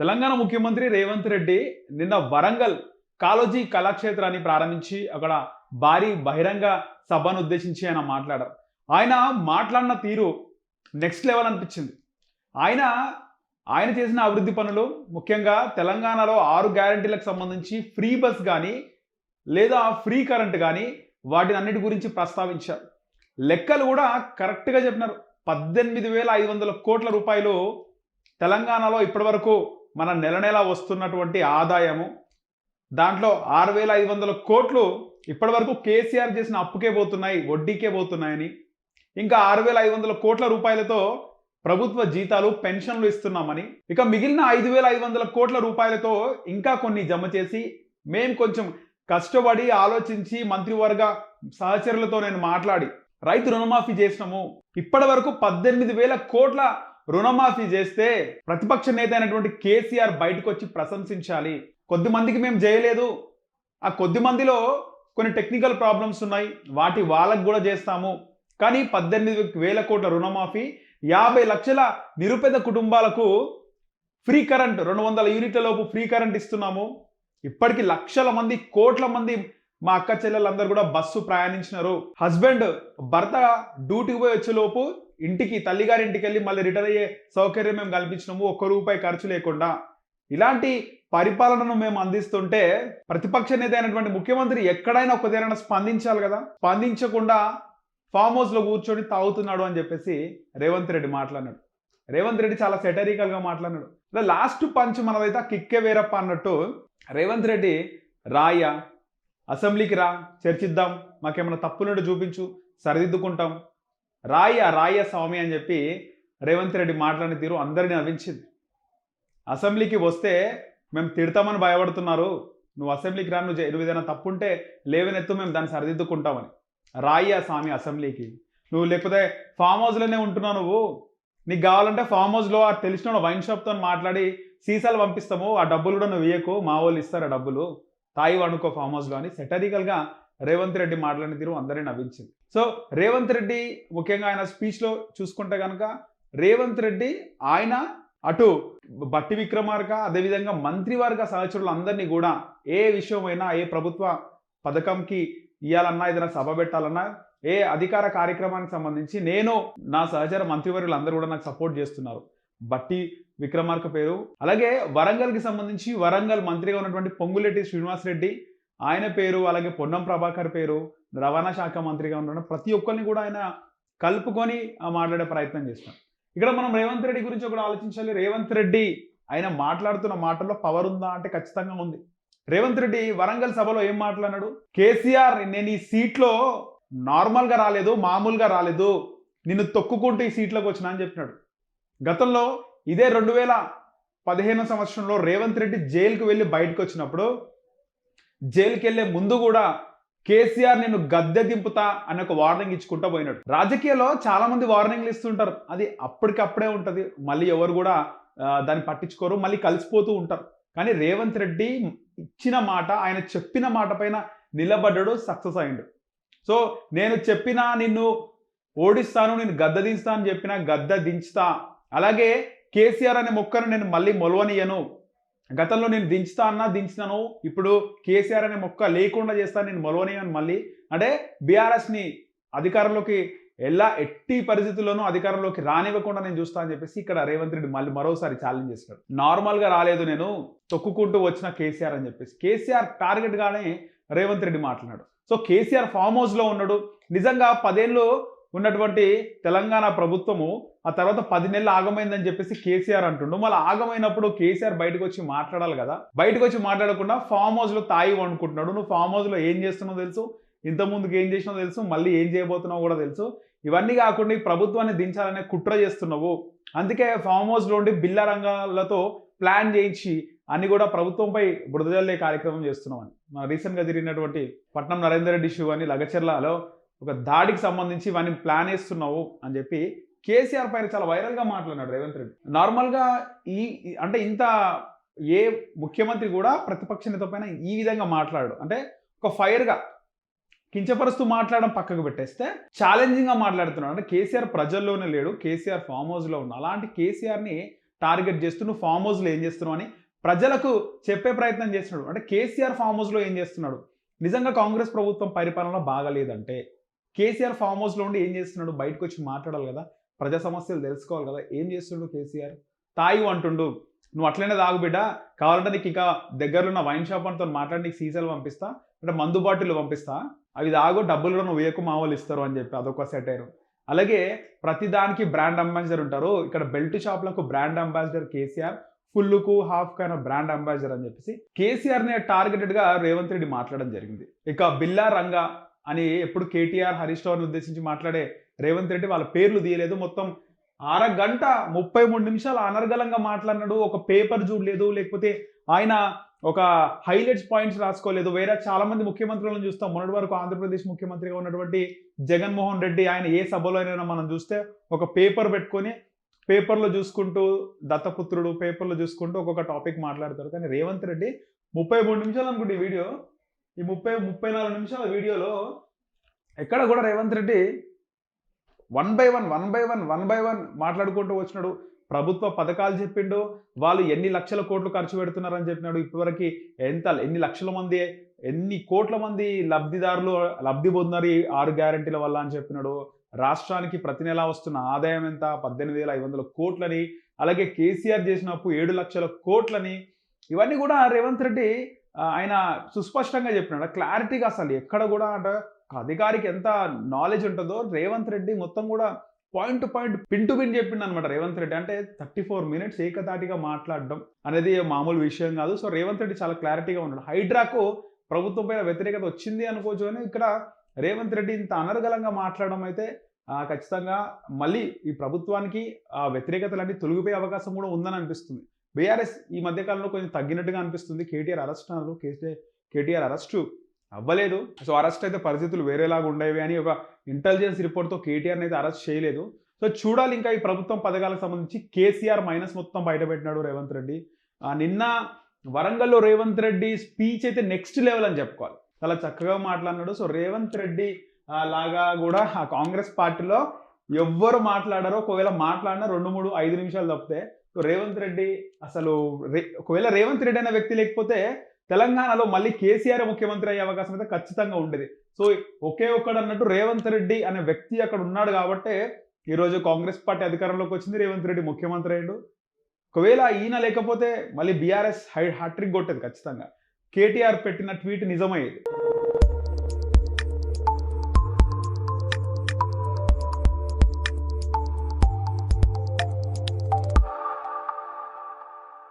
తెలంగాణ ముఖ్యమంత్రి రేవంత్ రెడ్డి నిన్న వరంగల్ కాళోజీ కళాక్షేత్రాన్ని ప్రారంభించి అక్కడ భారీ బహిరంగ సభను ఉద్దేశించి ఆయన మాట్లాడారు. ఆయన మాట్లాడిన తీరు నెక్స్ట్ లెవెల్ అనిపించింది. ఆయన ఆయన చేసిన అభివృద్ధి పనులు ముఖ్యంగా తెలంగాణలో 6 గ్యారంటీలకు సంబంధించి ఫ్రీ బస్ కానీ లేదా ఫ్రీ కరెంట్ కానీ వాటిని అన్నిటి గురించి ప్రస్తావించారు. లెక్కలు కూడా కరెక్ట్గా చెప్పినారు. 18,500 కోట్ల రూపాయలు తెలంగాణలో ఇప్పటివరకు మన నెల నెల వస్తున్నటువంటి ఆదాయము, దాంట్లో 6,500 కోట్లు ఇప్పటివరకు కేసీఆర్ చేసిన అప్పుకే పోతున్నాయి, వడ్డీకే పోతున్నాయని, ఇంకా 6,500 కోట్ల రూపాయలతో ప్రభుత్వ జీతాలు పెన్షన్లు ఇస్తున్నామని, ఇక మిగిలిన 5,500 కోట్ల రూపాయలతో ఇంకా కొన్ని జమ చేసి మేము కొంచెం కష్టపడి ఆలోచించి మంత్రివర్గ సహచరులతో నేను మాట్లాడి రైతు రుణమాఫీ చేసినాము. ఇప్పటి వరకు 18,000 కోట్ల రుణమాఫీ చేస్తే ప్రతిపక్ష నేత అయినటువంటి కేసీఆర్ బయటకు వచ్చి ప్రశంసించాలి. కొద్ది మందికి మేము చేయలేదు, ఆ కొద్ది మందిలో కొన్ని టెక్నికల్ ప్రాబ్లమ్స్ ఉన్నాయి, వాటి వాళ్ళకు కూడా చేస్తాము. కానీ 18,000 కోట్ల రుణమాఫీ, 50 లక్షల నిరుపేద కుటుంబాలకు ఫ్రీ కరెంట్ 200 యూనిట్ల లోపు ఫ్రీ కరెంట్ ఇస్తున్నాము. ఇప్పటికి లక్షల మంది, కోట్ల మంది మా అక్క చెల్లెలందరూ కూడా బస్సు ప్రయాణించినారు. హస్బెండ్ భర్త డ్యూటీకి పోయి వచ్చేలోపు ఇంటికి, తల్లిగారి ఇంటికి వెళ్ళి మళ్ళీ రిటర్న్ అయ్యే సౌకర్యం మేము కల్పించినాము, ₹1 ఖర్చు లేకుండా. ఇలాంటి పరిపాలనను మేము అందిస్తుంటే ప్రతిపక్ష నేత అయినటువంటి ముఖ్యమంత్రి ఎక్కడైనా ఒకదేనా స్పందించాలి కదా. స్పందించకుండా ఫామ్ హౌస్లో కూర్చొని తాగుతున్నాడు అని చెప్పేసి రేవంత్ రెడ్డి మాట్లాడినాడు. రేవంత్ రెడ్డి చాలా సెటరికల్గా మాట్లాడినాడు. లాస్ట్ పంచ్ మనదైతే కిక్కే వేరప్ప అన్నట్టు రేవంత్ రెడ్డి, రాయ్యా అసెంబ్లీకి రా, చర్చిద్దాం, మాకేమైనా తప్పులుండి చూపించు, సరిదిద్దుకుంటాం, రాయ్యా స్వామి అని చెప్పి రేవంత్ రెడ్డి మాట్లాడిన తీరు అందరినీ నవ్వించింది. అసెంబ్లీకి వస్తే మేము తిడతామని భయపడుతున్నారు, నువ్వు అసెంబ్లీకి రా, నువ్వు ఏదైనా తప్పుంటే లేవనెత్తు, మేము దాన్ని సరిదిద్దుకుంటామని. రాయ్యా స్వామి అసెంబ్లీకి, నువ్వు లేకపోతే ఫామ్ హౌస్లోనే ఉంటున్నావు, నువ్వు నీకు కావాలంటే ఫామ్ హౌస్లో ఆ తెలిసిన వైన్ షాప్తో మాట్లాడి సీసాలు పంపిస్తాము, ఆ డబ్బులు కూడా నువ్వు ఇయ్యకు, మా వాళ్ళు ఇస్తారు ఆ డబ్బులు, తాయి వండుకో ఫామ్ హౌస్లో అని సెటరికల్గా రేవంత్ రెడ్డి మాట్లాడిన తీరు అందరినీ నవ్వించింది. సో రేవంత్ రెడ్డి ముఖ్యంగా ఆయన స్పీచ్లో చూసుకుంటే కనుక రేవంత్ రెడ్డి ఆయన అటు బట్టి విక్రమార్క అదేవిధంగా మంత్రివర్గ సహచరులందరినీ కూడా ఏ విషయమైనా, ఏ ప్రభుత్వ పథకంకి ఇవ్వాలన్నా, ఏదైనా సభ పెట్టాలన్నా, ఏ అధికార కార్యక్రమానికి సంబంధించి నేను నా సహచర మంత్రివర్గులు అందరూ కూడా నాకు సపోర్ట్ చేస్తున్నారు. బట్టి విక్రమార్క పేరు, అలాగే వరంగల్కి సంబంధించి వరంగల్ మంత్రిగా ఉన్నటువంటి పొంగులేటి శ్రీనివాసరెడ్డి ఆయన పేరు, అలాగే పొన్నం ప్రభాకర్ పేరు, రవాణా శాఖ మంత్రిగా ఉన్న ప్రతి ఒక్కరిని కూడా ఆయన కలుపుకొని మాట్లాడే ప్రయత్నం చేస్తున్నారు. ఇక్కడ మనం రేవంత్ రెడ్డి గురించి ఒకటి ఆలోచించాలి. రేవంత్ రెడ్డి ఆయన మాట్లాడుతున్న మాటల్లో పవర్ ఉందా అంటే ఖచ్చితంగా ఉంది. రేవంత్ రెడ్డి వరంగల్ సభలో ఏం మాట్లాడాడు? కేసీఆర్, నేను ఈ సీట్లో నార్మల్గా రాలేదు, మామూలుగా రాలేదు, నిన్ను తొక్కుకుంటూ ఈ సీట్లోకి వచ్చినా అని చెప్పినాడు. గతంలో ఇదే 2015 సంవత్సరంలో రేవంత్ రెడ్డి జైలుకు వెళ్ళి బయటకు వచ్చినప్పుడు జైలుకి వెళ్ళే ముందు కూడా కేసీఆర్ నిన్ను గద్దె దింపుతా అని ఒక వార్నింగ్ ఇచ్చుకుంటూ పోయినాడు. రాజకీయాల్లో చాలా మంది వార్నింగ్లు ఇస్తుంటారు, అది అప్పటికప్పుడే ఉంటుంది, మళ్ళీ ఎవరు కూడా దాన్ని పట్టించుకోరు, మళ్ళీ కలిసిపోతూ ఉంటారు. కానీ రేవంత్ రెడ్డి ఇచ్చిన మాట, ఆయన చెప్పిన మాట పైన నిలబడ్డాడు, సక్సెస్ అయ్యిండు. సో నేను చెప్పినా నిన్ను ఓడిస్తాను, నేను గద్దె దించుతా అని చెప్పినా గద్దె దించుతా, అలాగే కేసీఆర్ అనే మొక్కను నేను మళ్ళీ మొలవనియను, గతంలో నేను దించుతా అన్నా దించినాను, ఇప్పుడు కేసీఆర్ అనే మొక్క లేకుండా చేస్తాను, నేను మొలవనియను మళ్ళీ, అంటే బీఆర్ఎస్ని అధికారంలోకి ఎట్టి పరిస్థితుల్లోనూ అధికారంలోకి రానివ్వకుండా నేను చూస్తా అని చెప్పేసి ఇక్కడ రేవంత్ రెడ్డి మళ్ళీ మరోసారి ఛాలెంజ్ చేస్తాడు. నార్మల్గా రాలేదు, నేను తొక్కుకుంటూ వచ్చిన కేసీఆర్ అని చెప్పేసి కేసీఆర్ టార్గెట్గానే రేవంత్ రెడ్డి మాట్లాడాడు. సో కేసీఆర్ ఫామ్ హౌస్లో ఉన్నాడు. నిజంగా 10 ఏళ్ళు ఉన్నటువంటి తెలంగాణ ప్రభుత్వము ఆ తర్వాత 10 నెలలు ఆగమైందని చెప్పేసి కేసీఆర్ అంటుండు. మళ్ళీ ఆగమైనప్పుడు కేసీఆర్ బయటకు వచ్చి మాట్లాడాలి కదా. బయటకు వచ్చి మాట్లాడకుండా ఫామ్ హౌస్లో తాయి వండుకుంటున్నాడు. నువ్వు ఫామ్ హౌస్లో ఏం చేస్తున్నావు తెలుసు, ఇంతకుముందుకు ఏం చేసినావు తెలుసు, మళ్ళీ ఏం చేయబోతున్నావు కూడా తెలుసు. ఇవన్నీ కాకుండా ఈ ప్రభుత్వాన్ని దించాలనే కుట్ర చేస్తున్నావు. అందుకే ఫామ్ హౌస్లో ఉండి బిల్లా రంగాలతో ప్లాన్ చేయించి అన్ని కూడా ప్రభుత్వంపై బురదజల్లే కార్యక్రమం చేస్తున్నావు అని. మన రీసెంట్గా జరిగినటువంటి పట్నం నరేందర్ రెడ్డి ఇష్యూ అని లగచర్లలో ఒక దాడికి సంబంధించి ఇవన్నీ ప్లాన్ వేస్తున్నావు అని చెప్పి కేసీఆర్ పైన చాలా వైరల్గా మాట్లాడినాడు రేవంత్ రెడ్డి. నార్మల్గా అంటే ఇంత ఏ ముఖ్యమంత్రి కూడా ప్రతిపక్ష నేత పైన ఈ విధంగా మాట్లాడు, అంటే ఒక ఫైర్గా కించపరుస్తూ మాట్లాడడం పక్కకు పెట్టేస్తే ఛాలెంజింగ్గా మాట్లాడుతున్నాడు. అంటే కేసీఆర్ ప్రజల్లోనే లేడు, కేసీఆర్ ఫామ్ హౌస్లో ఉన్నాడు. అలాంటి కేసీఆర్ని టార్గెట్ చేస్తూ నువ్వు ఫామ్ హౌస్లో ఏం చేస్తున్నావు అని ప్రజలకు చెప్పే ప్రయత్నం చేస్తున్నాడు. అంటే కేసీఆర్ ఫామ్ హౌస్లో ఏం చేస్తున్నాడు? నిజంగా కాంగ్రెస్ ప్రభుత్వం పరిపాలన బాగలేదంటే కేసీఆర్ ఫామ్ హౌస్లో ఉండి ఏం చేస్తున్నాడు? బయటకు వచ్చి మాట్లాడాలి కదా, ప్రజా సమస్యలు తెలుసుకోవాలి కదా. ఏం చేస్తుండు కేసీఆర్? తాయి అంటుండు, నువ్వు అట్లనే తాగు బిడ్డ, కావాలంటే నీకు ఇంకా దగ్గరలో ఉన్న వైన్ షాప్ అంతా మాట్లాడి నీకు సీసాలు పంపిస్తా, అంటే మందు బాటిల్ పంపిస్తా, అవి తాగు, డబ్బులు కూడా నువ్వు వేయకు, మా వాళ్ళు ఇస్తారు అని చెప్పి అదొక సెటైర్. అలాగే ప్రతి దానికి బ్రాండ్ అంబాసిడర్ ఉంటారు. ఇక్కడ బెల్ట్ షాప్లకు బ్రాండ్ అంబాసిడర్ కేసీఆర్, ఫుల్లుకు హాఫ్ కైనా బ్రాండ్ అంబాసిడర్ అని చెప్పేసి కేసీఆర్ని టార్గెటెడ్గా రేవంత్ రెడ్డి మాట్లాడడం జరిగింది. ఇక బిల్లా రంగా అని ఎప్పుడు కేటీఆర్ హరీష్ రావుని ఉద్దేశించి మాట్లాడే రేవంత్ రెడ్డి వాళ్ళ పేర్లు తీయలేదు. మొత్తం 1:33 అనర్గళంగా మాట్లాడినాడు. ఒక పేపర్ చూడలేదు, లేకపోతే ఆయన ఒక హైలైట్స్ పాయింట్స్ రాసుకోలేదు. వేరే చాలా మంది ముఖ్యమంత్రులను చూస్తాం. మొన్నటి వరకు ఆంధ్రప్రదేశ్ ముఖ్యమంత్రిగా ఉన్నటువంటి జగన్మోహన్ రెడ్డి ఆయన ఏ సభలో అయినా మనం చూస్తే ఒక పేపర్ పెట్టుకొని పేపర్లో చూసుకుంటూ దత్తపుత్రుడు పేపర్లో చూసుకుంటూ ఒక్కొక్క టాపిక్ మాట్లాడతారు. కానీ రేవంత్ రెడ్డి 33 నిమిషాలు అనుకుంటే ఈ వీడియో, ఈ 34 నిమిషాల వీడియోలో ఎక్కడ కూడా Revanth Reddy one by one మాట్లాడుకుంటూ వచ్చినాడు. ప్రభుత్వ పథకాలు చెప్పిండు, వాళ్ళు ఎన్ని లక్షల కోట్లు ఖర్చు పెడుతున్నారని చెప్పినాడు. ఇప్పటివరకు ఎన్ని లక్షల మంది, ఎన్ని కోట్ల మంది లబ్ధిదారులు లబ్ధి పొందుతున్నారు ఈ 6 గ్యారెంటీల వల్ల అని చెప్పినాడు. రాష్ట్రానికి ప్రతి నెలా వస్తున్న ఆదాయం ఎంత? 18,500 కోట్లని. అలాగే కేసీఆర్ చేసిన అప్పు 7 లక్షల కోట్లని. ఇవన్నీ కూడా రేవంత్ రెడ్డి ఆయన సుస్పష్టంగా చెప్పినాడు. క్లారిటీగా అసలు ఎక్కడ కూడా అంటే అధికారికి ఎంత నాలెడ్జ్ ఉంటుందో రేవంత్ రెడ్డి మొత్తం కూడా point to point, pin to pin చెప్పిండు అనమాట రేవంత్ రెడ్డి. అంటే 34 మినిట్స్ ఏకతాటిగా మాట్లాడడం అనేది మామూలు విషయం కాదు. సో రేవంత్ రెడ్డి చాలా క్లారిటీగా ఉన్నాడు. హైడ్రాకు ప్రభుత్వం పైన వ్యతిరేకత వచ్చింది అనుకోవచ్చు, కానీ ఇక్కడ రేవంత్ రెడ్డి ఇంత అనర్గళంగా మాట్లాడడం అయితే ఖచ్చితంగా మళ్ళీ ఈ ప్రభుత్వానికి వ్యతిరేకతలన్నీ తొలగిపోయే అవకాశం కూడా ఉందని అనిపిస్తుంది. బీఆర్ఎస్ ఈ మధ్యకాలంలో కొంచెం తగ్గినట్టుగా అనిపిస్తుంది. కేటీఆర్ అరెస్ట్ అన్నారు, కేటీఆర్ అరెస్టు అవ్వలేదు. సో అరెస్ట్ అయితే పరిస్థితులు వేరేలాగా ఉండేవి అని ఒక ఇంటెలిజెన్స్ రిపోర్ట్తో కేటీఆర్ని అయితే అరెస్ట్ చేయలేదు. సో చూడాలి ఇంకా ఈ ప్రభుత్వం పథకాలకు సంబంధించి. కేసీఆర్ మైనస్ మొత్తం బయటపెట్టినాడు రేవంత్ రెడ్డి. నిన్న వరంగల్లో రేవంత్ రెడ్డి స్పీచ్ అయితే నెక్స్ట్ లెవెల్ అని చెప్పుకోవాలి, చాలా చక్కగా మాట్లాడినాడు. సో రేవంత్ రెడ్డి లాగా కూడా ఆ కాంగ్రెస్ పార్టీలో ఎవ్వరు మాట్లాడారో, ఒకవేళ మాట్లాడినా 2-3-5 నిమిషాలు తప్పితే. సో రేవంత్ రెడ్డి అసలు ఒకవేళ రేవంత్ రెడ్డి అనే వ్యక్తి లేకపోతే తెలంగాణలో మళ్ళీ కేసీఆర్ ముఖ్యమంత్రి అయ్యే అవకాశం అయితే ఖచ్చితంగా ఉండేది. సో ఒకే ఒక్కడు అన్నట్టు రేవంత్ రెడ్డి అనే వ్యక్తి అక్కడ ఉన్నాడు కాబట్టి ఈరోజు కాంగ్రెస్ పార్టీ అధికారంలోకి వచ్చింది, రేవంత్ రెడ్డి ముఖ్యమంత్రి అయ్యాడు. ఒకవేళ ఈయన లేకపోతే మళ్ళీ బీఆర్ఎస్ హ్యాట్రిక్ కొట్టేది ఖచ్చితంగా. కేటీఆర్ పెట్టిన ట్వీట్ నిజమయ్యేది.